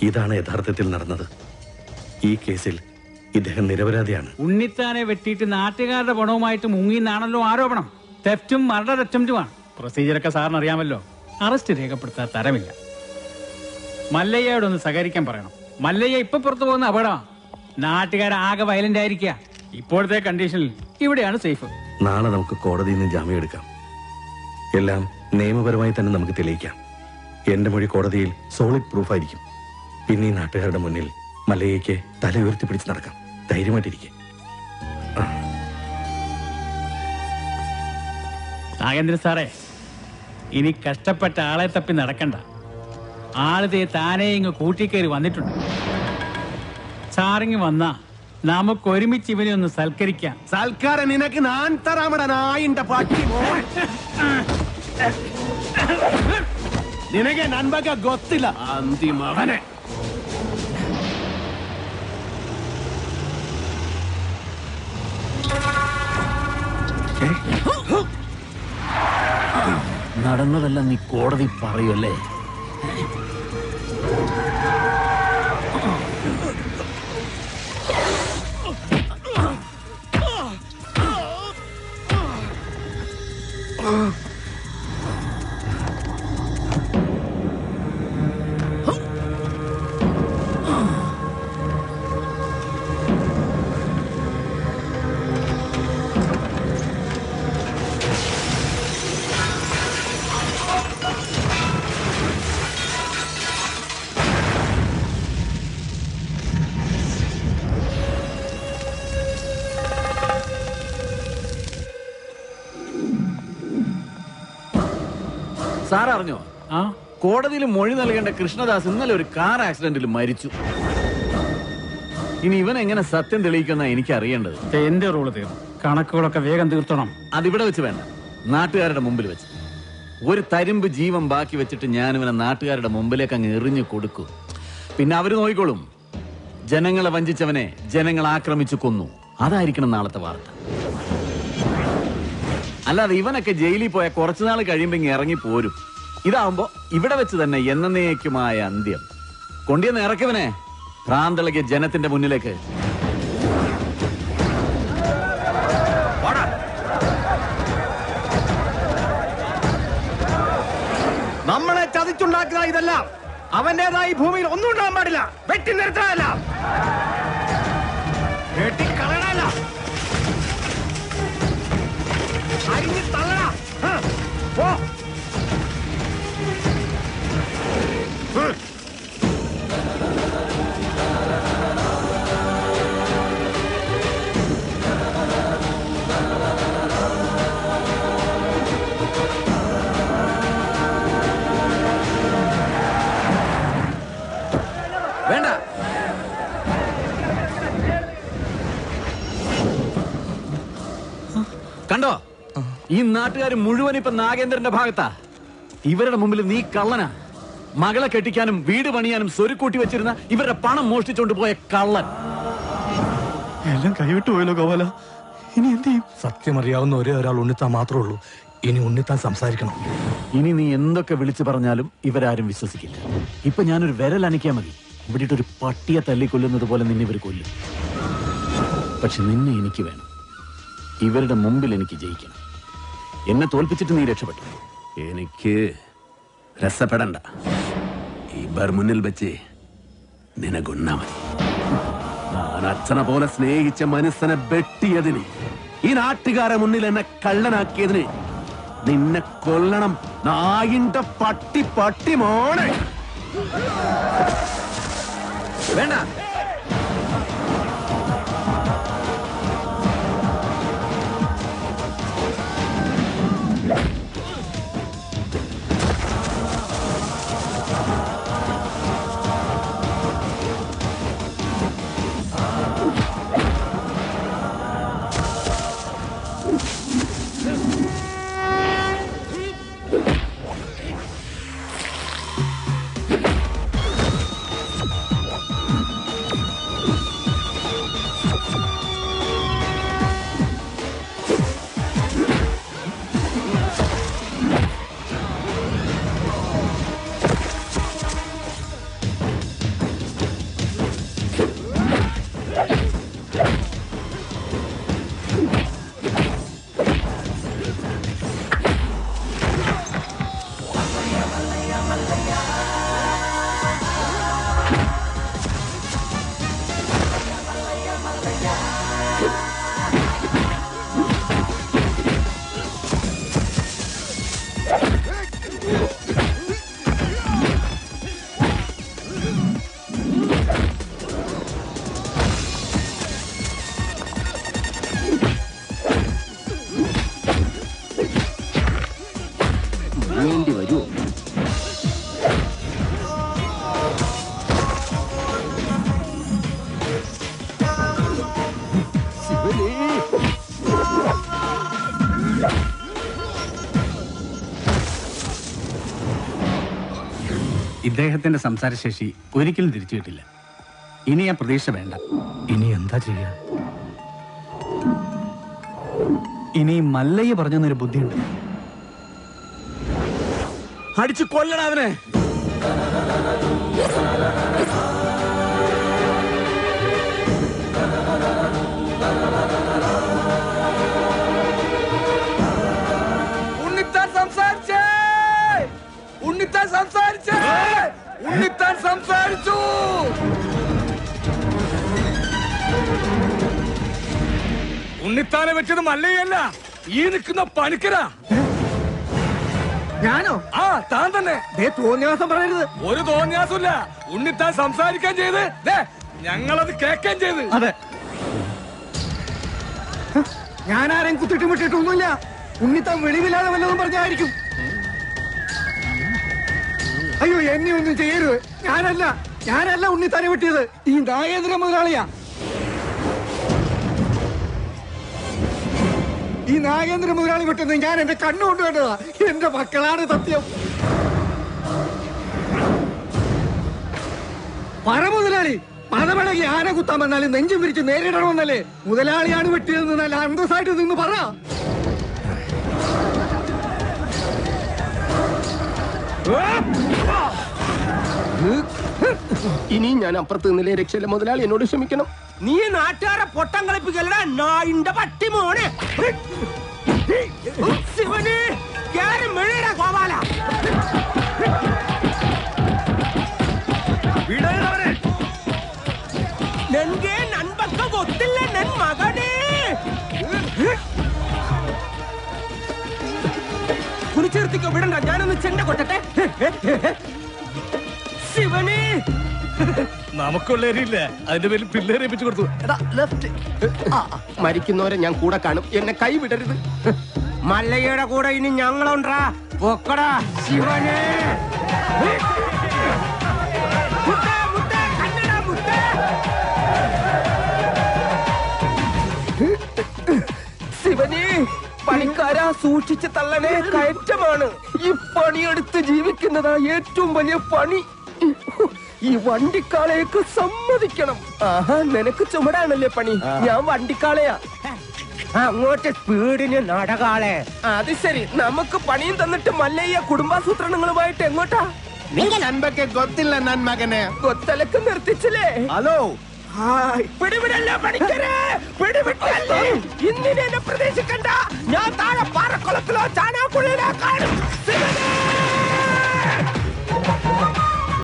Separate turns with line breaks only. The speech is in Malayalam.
ഇതാണ് യഥാർത്ഥത്തിൽ നടന്നത്. ഈ കേസിൽ ഇദ്ദേഹം നിരപരാധിയാണ്.
ഉണ്ണിത്താനെ വെട്ടിയിട്ട് നാട്ടുകാരുടെ പണവുമായിട്ട് മുങ്ങിന്നാണല്ലോ ആരോപണം. തെഫ്റ്റും മർഡർ അറ്റംപ്റ്റുമാണ്. പ്രൊസീജിയറൊക്കെ സാറിന് അറിയാമല്ലോ. അറസ്റ്റ് രേഖപ്പെടുത്താൻ തരമില്ല. മല്ലയ്യോടൊന്ന് സഹകരിക്കാൻ പറയണം. മല്ലയ്യ ഇപ്പൊ പുറത്തു പോകുന്ന അപകടമാണ്. നാട്ടുകാരാകെ വയലന്റ് ആയിരിക്കുക. ഇപ്പോഴത്തെ കണ്ടീഷനിൽ ഇവിടെയാണ് സേഫ്.
നാളെ നമുക്ക് കോടതിയിൽ നിന്ന് ജാമ്യം എടുക്കാം. എല്ലാം നിയമപരമായി തന്നെ നമുക്ക് തെളിയിക്കാം. എന്റെ മൊഴി കോടതിയിൽ സോളിഡ് പ്രൂഫായിരിക്കും. പിന്നെ ഈ നാട്ടുകാരുടെ മുന്നിൽ മല്ലയ്യയ്ക്ക് തല ഉയർത്തി പിടിച്ച് നടക്കാം. ധൈര്യമായിട്ടിരിക്കെ.
നാഗേന്ദ്രൻ സാറേ, ഇനി കഷ്ടപ്പെട്ട ആളെ തപ്പി നടക്കണ്ട. ആളതേ താനേ ഇങ്ങ് കൂട്ടിക്കേറി വന്നിട്ടുണ്ട്. സാറിങ് വന്നാ നമുക്ക് ഒരുമിച്ച് ഇവനെ ഒന്ന് സൽക്കരിക്കാം.
സൽക്കാരം നിനക്ക് ഞാൻ തരാമട നായിന്റെ പട്ടി. നിനಗೆ ನನ್ ಬಗ್ಗೆ ಗೊತ್ತಿಲ್ಲ ಅಂತಿ ಮಗನೇ.
നടന്നതെല്ലാം നീ കോടതി പറയല്ലേ? സാർ അറിഞ്ഞോ? കോടതിയിൽ മൊഴി നൽകേണ്ട കൃഷ്ണദാസ് ഇന്നലെ ഒരു കാർ ആക്സിഡന്റിൽ മരിച്ചു. ഇനി ഇവൻ എങ്ങനെ സത്യം തെളിയിക്കുന്ന എനിക്ക് അറിയേണ്ടത്.
എന്റെ റോള് തീർന്നു. കണക്കുകളൊക്കെ വേഗം തീർത്തണം.
അതിവിടെ വെച്ച് വേണ്ട, നാട്ടുകാരുടെ മുമ്പിൽ വെച്ച്. ഒരു തരിമ്പ് ജീവൻ ബാക്കി വെച്ചിട്ട് ഞാൻ ഇവനെ നാട്ടുകാരുടെ മുമ്പിലേക്ക് അങ്ങ് എറിഞ്ഞു കൊടുക്കൂ. പിന്നെ അവര് നോക്കിക്കോളും. ജനങ്ങളെ വഞ്ചിച്ചവനെ ജനങ്ങൾ ആക്രമിച്ചു കൊന്നു. അതായിരിക്കണം നാളത്തെ വാർത്ത. അല്ലാതെ ഇവനൊക്കെ ജയിലിൽ പോയ കുറച്ചുനാൾ കഴിയുമ്പോ ഇങ്ങ് ഇറങ്ങി പോരും. ഇതാവുമ്പോ ഇവിടെ വെച്ച് തന്നെ എന്നേക്കുമായ അന്ത്യം. കൊണ്ടിയെന്ന് ഇറക്കിവനെ ഭ്രാന്തളകിയ ജനത്തിന്റെ മുന്നിലേക്ക്.
നമ്മളെ ചതിച്ചുണ്ടാക്കുക ഇതെല്ലാം. അവന്റേതായി ഭൂമിയിൽ ഒന്നും ഉണ്ടാകാൻ പാടില്ല. വെട്ടി നിർത്താനല്ല, വെട്ടിക്കളയണല്ല, അരിഞ്ഞ് തള്ളണ. പോ.
വേണ്ട, കണ്ടോ? ഈ നാട്ടുകാർ മുഴുവൻ ഇപ്പൊ നാഗേന്ദ്രന്റെ ഭാഗത്താ. ഇവരുടെ മുമ്പിൽ നീ കള്ളനാ. മകളെ കെട്ടിക്കാനും വീട് പണിയാനും സ്വരുക്കൂട്ടി വെച്ചിരുന്ന ഇവരുടെ പണം മോഷ്ടിച്ചോണ്ട് പോയ കള്ളൻ.
എല്ലാം കൈവിട്ടു പോയല്ലോ ഗോപാല. ഇനി എന്ത് ചെയ്യും? സത്യം അറിയാവുന്ന ഒരേ ഒരാൾ ഉണ്ണിത്താൻ മാത്രമേ ഉള്ളൂ. ഇനി ഉണ്ണിത്താൻ സംസാരിക്കണം.
ഇനി നീ എന്തൊക്കെ വിളിച്ചു പറഞ്ഞാലും ഇവരാരും വിശ്വസിക്കില്ല. ഇപ്പൊ ഞാനൊരു വിരൽ അനക്കിയാൽ മതി, ഇവിടെ ഒരു പട്ടിയെ തല്ലിക്കൊല്ലുന്നത് പോലെ നിന്നെ ഇവർ കൊല്ലും. പക്ഷെ നിന്നെ എനിക്ക് വേണം. ഇവരുടെ മുമ്പിൽ എനിക്ക് ജയിക്കണം. എന്നെ തോൽപ്പിച്ചിട്ട് നീ രക്ഷപ്പെട്ടു.
എനിക്ക് രസപ്പെടണ്ട. ഇവർ മുന്നിൽ വെച്ച് നിനകൊന്നാ മതി. ഞാൻ അച്ഛനെ പോലെ സ്നേഹിച്ച മനസ്സിനെ വെട്ടിയതിന്, ഈ നാട്ടുകാരെ മുന്നിൽ എന്നെ കള്ളനാക്കിയതിന് നിന്നെ കൊല്ലണം. നായിന്റെ പട്ടി പട്ടി മോനെ.
വേണ്ട,
ഇദ്ദേഹത്തിന്റെ സംസാരശേഷി ഒരിക്കലും തിരിച്ചു കിട്ടില്ല. ഇനി ആ പ്രതീക്ഷ വേണ്ട.
ഇനി എന്താ ചെയ്യാ?
ഇനി മല്ലയ്യ പറഞ്ഞൊരു ബുദ്ധിയുണ്ട്.
അടിച്ചു കൊല്ലണം അവനെ.
ഉണ്ണിത്താൻ സംസാരിച്ചു. ഉണ്ണിത്താനെ വെച്ചത് മല്ലയല്ല, ഈ നിൽക്കുന്ന പണിക്കരാ.
ഞാനോ?
ആ, താൻ തന്നെ.
തോന്നിയാസം പറയരുത്.
ഒരു തോന്നിയാസമില്ല. ഉണ്ണിത്താൻ സംസാരിക്കാൻ ചെയ്ത് ഞങ്ങളത് കേൾക്കാൻ ചെയ്ത്.
അതെ, ഞാനാരെയും കുത്തിട്ട് വിട്ടിട്ടൊന്നുമില്ല. ഉണ്ണിത്താൻ വെളിവില്ലാതെ വല്ലതും പറഞ്ഞായിരിക്കും. അയ്യോ, എന്നെ ഒന്നും ചെയ്യരുത്. ഞാനല്ല ഉണ്ണിത്താനെ വെട്ടിയത്. ഈ നാഗേന്ദ്ര മുതലാളിയാ. ഈ നാഗേന്ദ്ര മുതലാളി വെട്ടുന്നത് ഞാൻ എന്റെ കണ്ണുകൊണ്ട് കണ്ടതാ. എന്റെ മക്കളാണ് സത്യം. പറ മുതലാളി, പദമിളകി ആന കുത്താൻ വന്നാലും നെഞ്ചും വിരിച്ച് നേരിടണമെന്നല്ലേ? മുതലാളിയാണ് വെട്ടിയതെന്ന് നല്ല അന്തസ്സായിട്ട് നിന്ന് പറ.
ഇനി ഞാൻ അപ്പുറത്ത് നിന്നില്ലേ രക്ഷയില്ല. മുതലാളി എന്നോട് ക്ഷമിക്കണം.
നീ നാട്ടുകാരെ പൊട്ടം കളിപ്പിക്കലടാ നായിന്റെ പട്ടി മോനെ. ശിവന് മെഴുടാ ഗോപാല. നൻകെ നൻപക്ക ಗೊತ್ತಿಲ್ಲ ನನ್ ಮಗನೇ. കുളിച്ചെടുത്തിക്കോ, വിടണ്ട. ഞാനൊന്ന് ചെണ്ട കൊട്ടട്ടെ. ശിവന്
നമുക്കുള്ളേരില്ല, അതിന്റെ പേരിൽ പിള്ളേരെ ഏൽപ്പിച്ചു കൊടുത്തു.
മരിക്കുന്നവരെ ഞാൻ കൂടെ കാണും. എന്നെ കൈ വിടരുത്.
മല്ലയ്യയുടെ കൂടെ ഇനി ഞങ്ങളുണ്ടാ. പൊക്കടാ ശിവന്.
ശിവനെ, പണിക്കാരാ സൂക്ഷിച്ച് തള്ളനെ. കയറ്റമാണ്. ഈ പണിയെടുത്ത് ജീവിക്കുന്നതാ ഏറ്റവും വലിയ പണി. ഈ വണ്ടിക്കാളേക്ക് സമ്മതിക്കണം. ആഹാ, നിനക്ക് ചുമടാണല്ലേ പണി. ഞാൻ വണ്ടിക്കാളയാ.
അങ്ങോട്ട് സ്പീഡിന് നടകാളെ.
അത് ശരി. നമുക്ക് പണിയും തന്നിട്ട് മല്ലയ്യ കുടുംബാസൂത്രണങ്ങളുമായിട്ട് എങ്ങോട്ടാ?
നൻപൊക്കെ ഗൊത്തില്ല നൻ മകനെ.
കൊത്തലക്ക് നിർത്തിച്ചില്ലേ?
ഹലോ,
പിടിവിടല്ലേ പണിക്കരെ, പിടിവിട്ടല്ലേ. ഇന്നിനെ എന്നെ പ്രതീക്ഷിക്കണ്ട. ഞാൻ താഴെ പാറക്കുളത്തിലോ ചാണാക്കുള്ളിലോ കാണും.